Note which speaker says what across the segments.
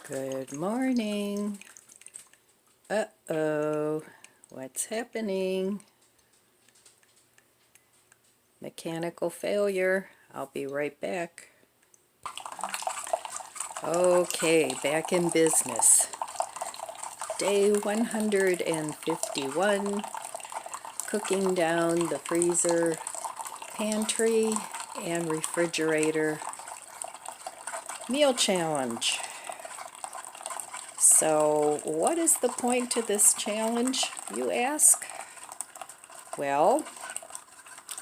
Speaker 1: Good morning. Uh-oh, what's happening? Mechanical failure. I'll be right back. Okay, back in business. Day 151, cooking down the freezer, pantry, and refrigerator meal challenge. So, what is the point to this challenge, you ask? Well,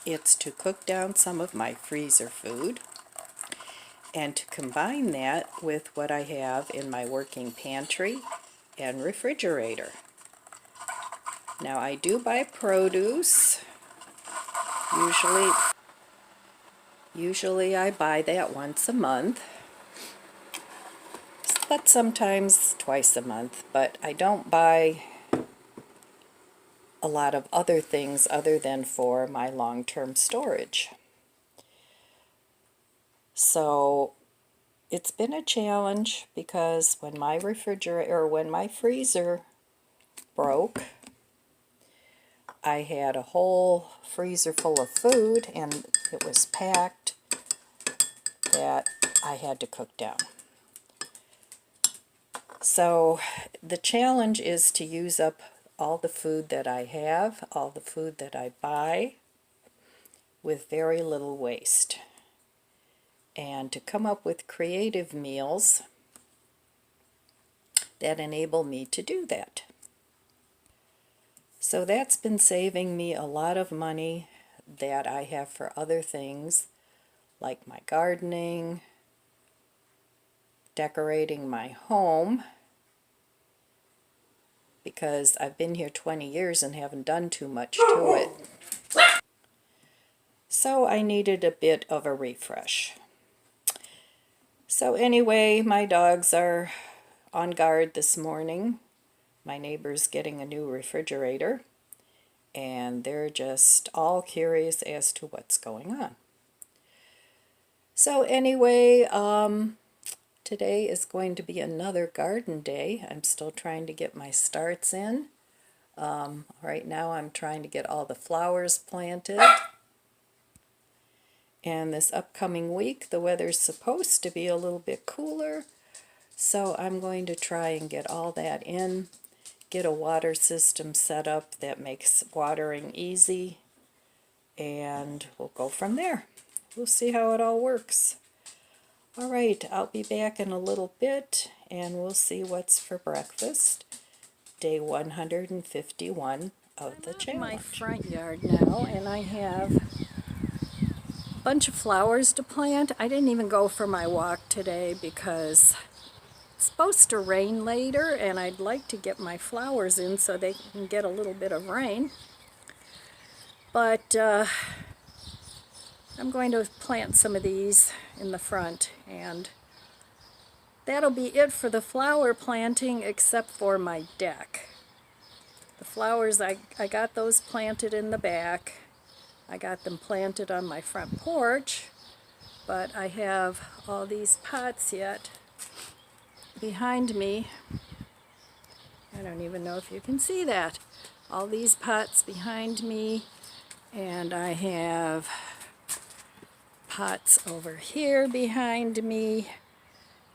Speaker 1: it's to cook down some of my freezer food and to combine that with what I have in my working pantry and refrigerator. Now, I do buy produce. Usually I buy that once a month, but sometimes twice a month. But I don't buy a lot of other things other than for my long-term storage. So it's been a challenge because when my freezer broke, I had a whole freezer full of food and it was packed that I had to cook down. So the challenge is to use up all the food that I have, all the food that I buy, with very little waste, and to come up with creative meals that enable me to do that. So that's been saving me a lot of money that I have for other things like my gardening, decorating my home, because I've been here 20 years and haven't done too much to it. So I needed a bit of a refresh. So anyway, my dogs are on guard this morning. My neighbor's getting a new refrigerator, and they're just all curious as to what's going on. So anyway, today is going to be another garden day. I'm still trying to get my starts in. Right now I'm trying to get all the flowers planted. And this upcoming week the weather's supposed to be a little bit cooler. So I'm going to try and get all that in. Get a water system set up that makes watering easy. And we'll go from there. We'll see how it all works. All right, I'll be back in a little bit and we'll see what's for breakfast. Day 151 of the challenge. I'm out in my front yard now and I have a bunch of flowers to plant. I didn't even go for my walk today because it's supposed to rain later and I'd like to get my flowers in so they can get a little bit of rain. But I'm going to plant some of these in the front, and that'll be it for the flower planting except for my deck. The flowers, I got those planted in the back. I got them planted on my front porch, but I have all these pots yet behind me. I don't even know if you can see that. All these pots behind me, and I have pots over here behind me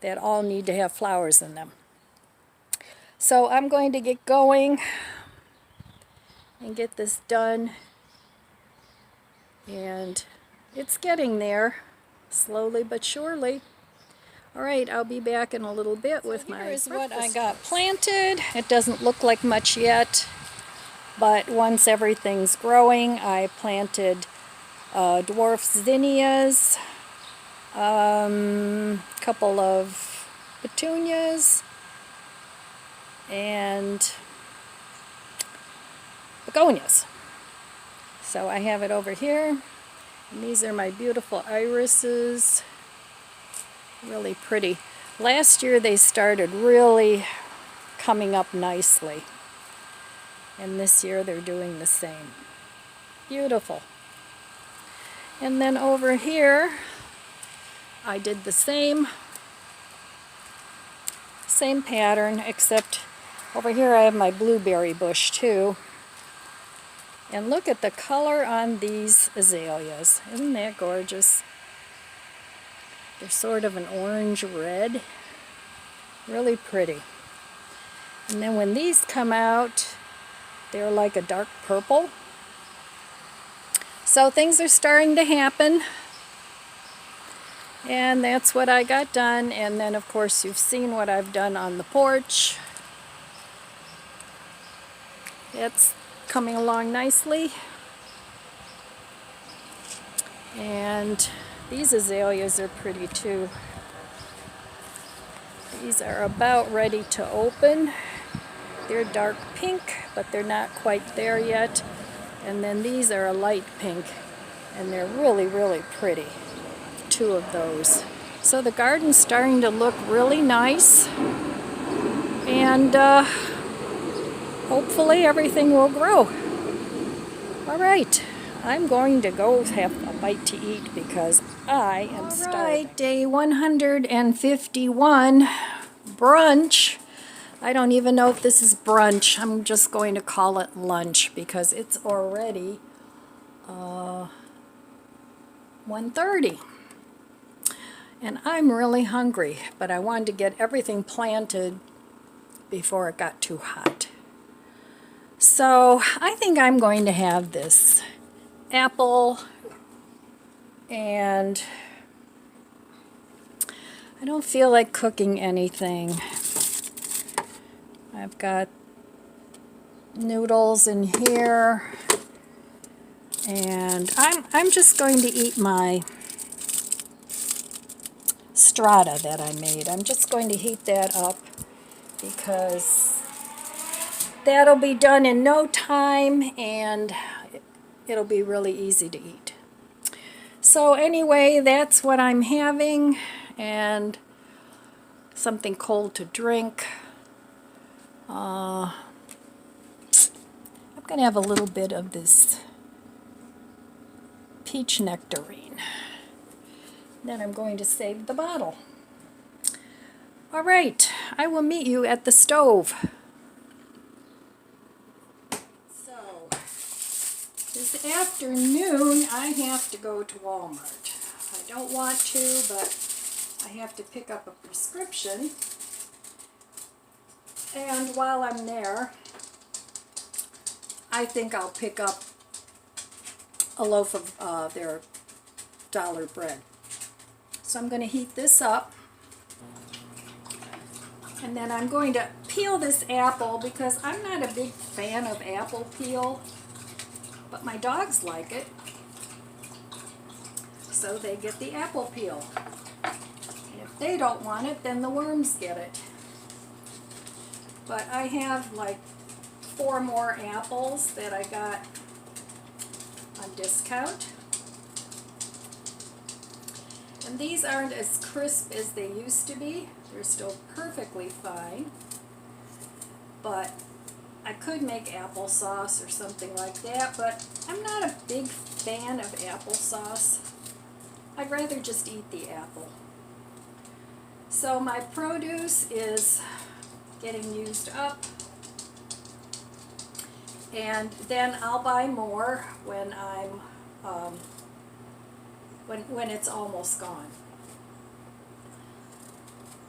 Speaker 1: that all need to have flowers in them. So I'm going to get going and get this done, and it's getting there slowly but surely. All right, I'll be back in a little bit with my breakfast. Here's what I got planted. It doesn't look like much yet, but once everything's growing, I planted dwarf zinnias, couple of petunias, and begonias. So I have it over here, and these are my beautiful irises. Really pretty. Last year they started really coming up nicely, and this year they're doing the same. Beautiful. And then over here, I did the same. same pattern, except over here I have my blueberry bush too. And look at the color on these azaleas. Isn't that gorgeous? They're sort of an orange red. Really pretty. And then when these come out, they're like a dark purple. So things are starting to happen. And that's what I got done. And then of course you've seen what I've done on the porch. It's coming along nicely. And these azaleas are pretty too. These are about ready to open. They're dark pink, but they're not quite there yet. And then these are a light pink, and they're really, really pretty. Two of those. So the garden's starting to look really nice. And hopefully everything will grow. All right, I'm going to go have a bite to eat because I am starving. All right, day 151, brunch. I don't even know if this is brunch. I'm just going to call it lunch because it's already 1:30. And I'm really hungry, but I wanted to get everything planted before it got too hot. So I think I'm going to have this apple, and I don't feel like cooking anything. I've got noodles in here, and I'm just going to eat my strata that I made. I'm just going to heat that up because that'll be done in no time, and it'll be really easy to eat. So anyway, that's what I'm having, and something cold to drink. I'm going to have a little bit of this peach nectarine. Then I'm going to save the bottle. All right, I will meet you at the stove. So, this afternoon I have to go to Walmart. I don't want to, but I have to pick up a prescription. And while I'm there, I think I'll pick up a loaf of their dollar bread. So I'm going to heat this up, and then I'm going to peel this apple because I'm not a big fan of apple peel, but my dogs like it, so they get the apple peel. And if they don't want it, then the worms get it. But I have like 4 more apples that I got on discount. And these aren't as crisp as they used to be. They're still perfectly fine. But I could make applesauce or something like that, but I'm not a big fan of applesauce. I'd rather just eat the apple. So my produce is getting used up, and then I'll buy more when I'm when it's almost gone.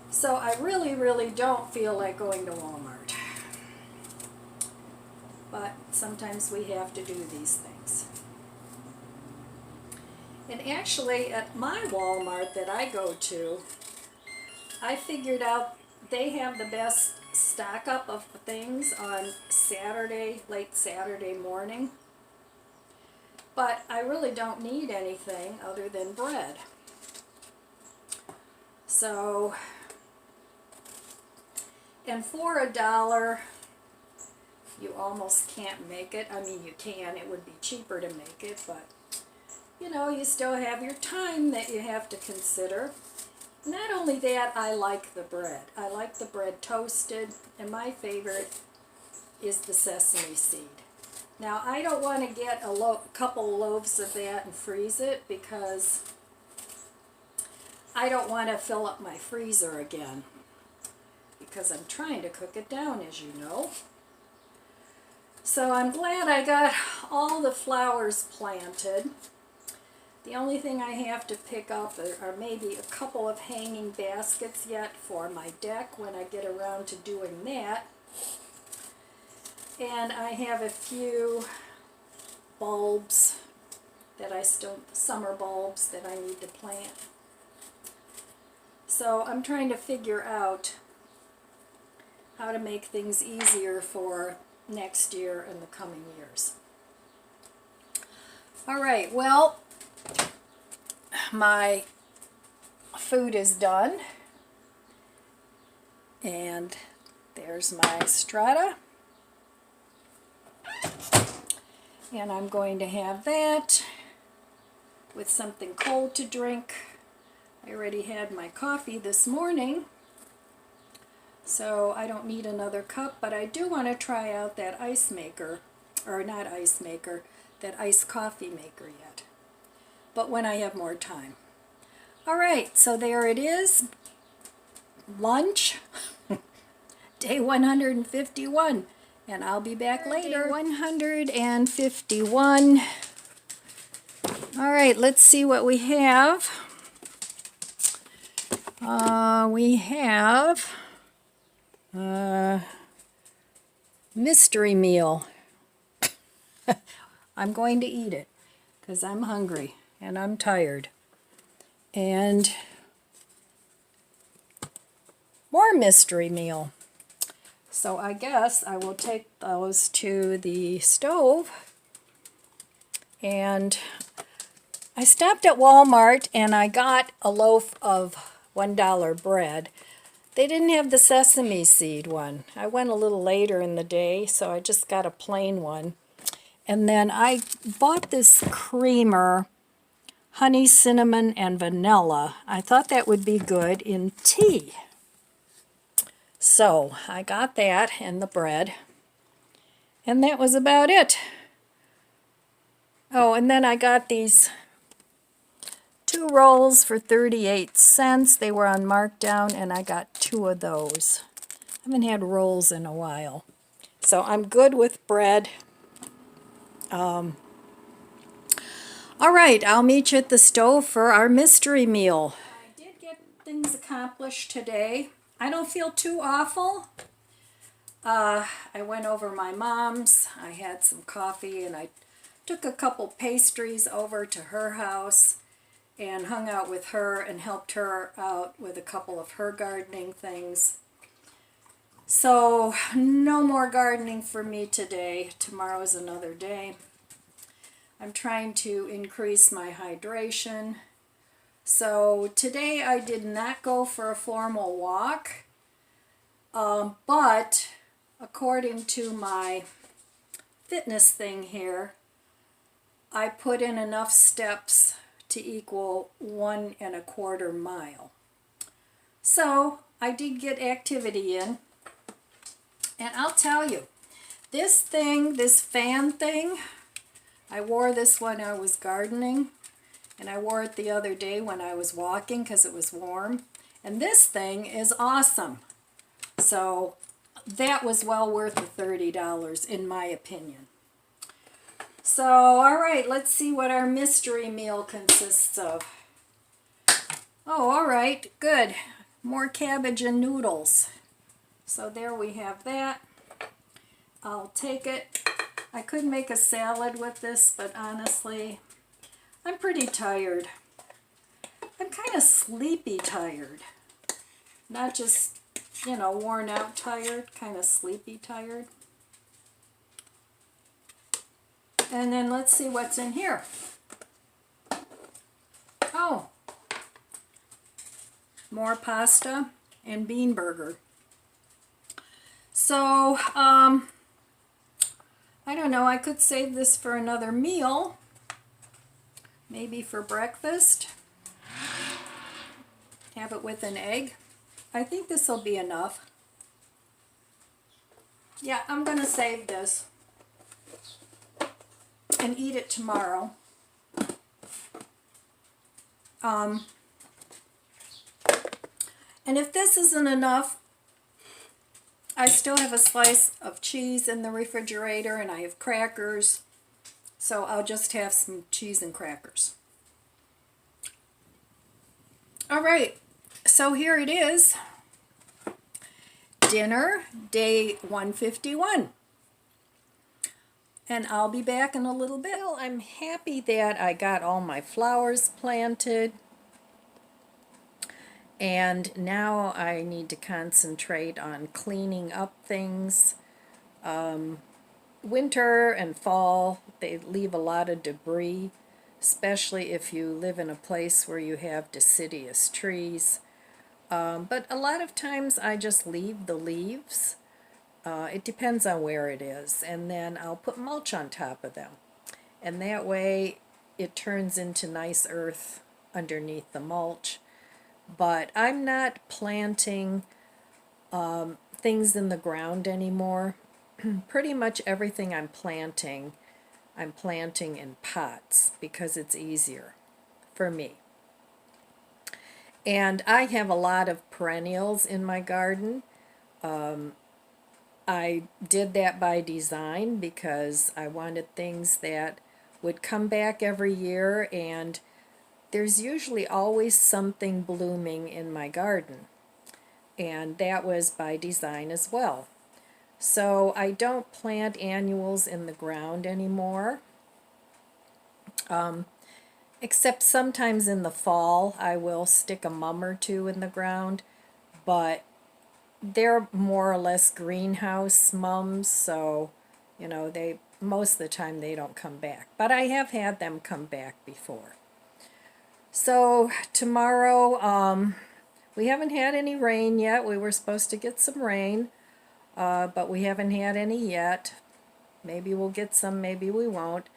Speaker 1: So I really don't feel like going to Walmart, but sometimes we have to do these things. And actually at my Walmart that I go to, I figured out they have the best stock up of things on Saturday, late Saturday morning. But I really don't need anything other than bread. So, and for $1, you almost can't make it. I mean, you can. It would be cheaper to make it, but you know, you still have your time that you have to consider. Not only that, I like the bread. I like the bread toasted, and my favorite is the sesame seed. Now, I don't want to get a couple loaves of that and freeze it because I don't want to fill up my freezer again. because I'm trying to cook it down, as you know. So I'm glad I got all the flowers planted. The only thing I have to pick up are maybe a couple of hanging baskets yet for my deck when I get around to doing that. And I have a few bulbs that summer bulbs that I need to plant. So I'm trying to figure out how to make things easier for next year and the coming years. All right, well, my food is done, and there's my strata, and I'm going to have that with something cold to drink. I already had my coffee this morning, so I don't need another cup, but I do want to try out that ice maker, or not ice maker, that iced coffee maker yet, but when I have more time. All right, so there it is, lunch, day 151, and I'll be back later. Day 151. All right, let's see what we have. We have mystery meal. I'm going to eat it because I'm hungry and I'm tired. And more mystery meal. So I guess I will take those to the stove. And I stopped at Walmart and I got a loaf of $1 bread. They didn't have the sesame seed one. I went a little later in the day, so I just got a plain one. And then I bought this creamer, honey, cinnamon, and vanilla. I thought that would be good in tea. So I got that and the bread. And that was about it. Oh, and then I got these 2 rolls for 38 cents. They were on markdown, and I got 2 of those. I haven't had rolls in a while. So I'm good with bread. All right, I'll meet you at the stove for our mystery meal. I did get things accomplished today. I don't feel too awful. I went over my mom's. I had some coffee, and I took a couple pastries over to her house and hung out with her and helped her out with a couple of her gardening things. So no more gardening for me today. Tomorrow's another day. I'm trying to increase my hydration. So today I did not go for a formal walk, but according to my fitness thing here, I put in enough steps to equal 1¼ mile. So I did get activity in, and I'll tell you, this thing, this fan thing, I wore this when I was gardening, and I wore it the other day when I was walking because it was warm, and this thing is awesome. So that was well worth the $30 in my opinion. So, all right, let's see what our mystery meal consists of. Oh, all right, good. More cabbage and noodles. So there we have that. I'll take it. I could make a salad with this, but honestly, I'm pretty tired. I'm kind of sleepy tired. Not just, you know, worn out tired, kind of sleepy tired. And then let's see what's in here. Oh, more pasta and bean burger. So, I don't know, I could save this for another meal. Maybe for breakfast. Have it with an egg. I think this will be enough. Yeah, I'm going to save this and eat it tomorrow. And if this isn't enough, I still have a slice of cheese in the refrigerator, and I have crackers, so I'll just have some cheese and crackers. All right, so here it is. Dinner, day 151. And I'll be back in a little bit. Well, I'm happy that I got all my flowers planted. And now I need to concentrate on cleaning up things. Winter and fall, they leave a lot of debris, especially if you live in a place where you have deciduous trees. But a lot of times I just leave the leaves. It depends on where it is, and then I'll put mulch on top of them, and that way it turns into nice earth underneath the mulch. But I'm not planting things in the ground anymore. Pretty much everything I'm planting in pots because it's easier for me. And I have a lot of perennials in my garden. I did that by design because I wanted things that would come back every year, and there's usually always something blooming in my garden. And that was by design as well. So I don't plant annuals in the ground anymore. Except sometimes in the fall I will stick a mum or two in the ground, but they're more or less greenhouse mums, so you know, they most of the time they don't come back. But I have had them come back before. So tomorrow, we haven't had any rain yet. We were supposed to get some rain, but we haven't had any yet. Maybe we'll get some, maybe we won't.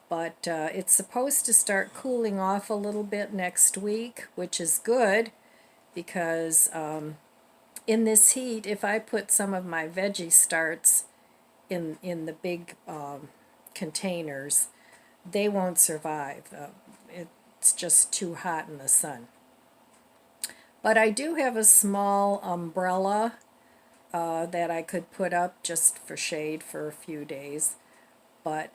Speaker 1: But it's supposed to start cooling off a little bit next week, which is good because in this heat, if I put some of my veggie starts in the big containers, they won't survive. It's just too hot in the sun. But I do have a small umbrella that I could put up just for shade for a few days. But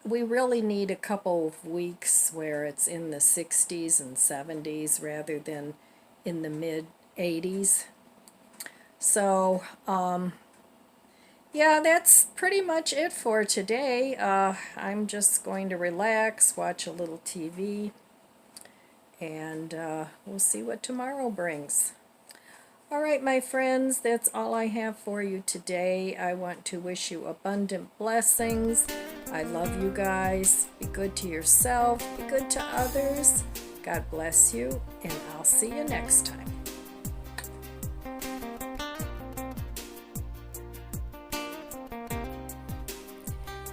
Speaker 1: we really need a couple of weeks where it's in the 60s and 70s rather than in the mid-80s. So, yeah, that's pretty much it for today. I'm just going to relax, watch a little TV, and we'll see what tomorrow brings. All right, my friends, that's all I have for you today. I want to wish you abundant blessings. I love you guys. Be good to yourself. Be good to others. God bless you, and I'll see you next time.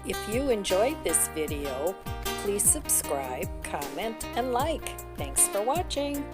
Speaker 1: If you enjoyed this video, please subscribe, comment, and like. Thanks for watching.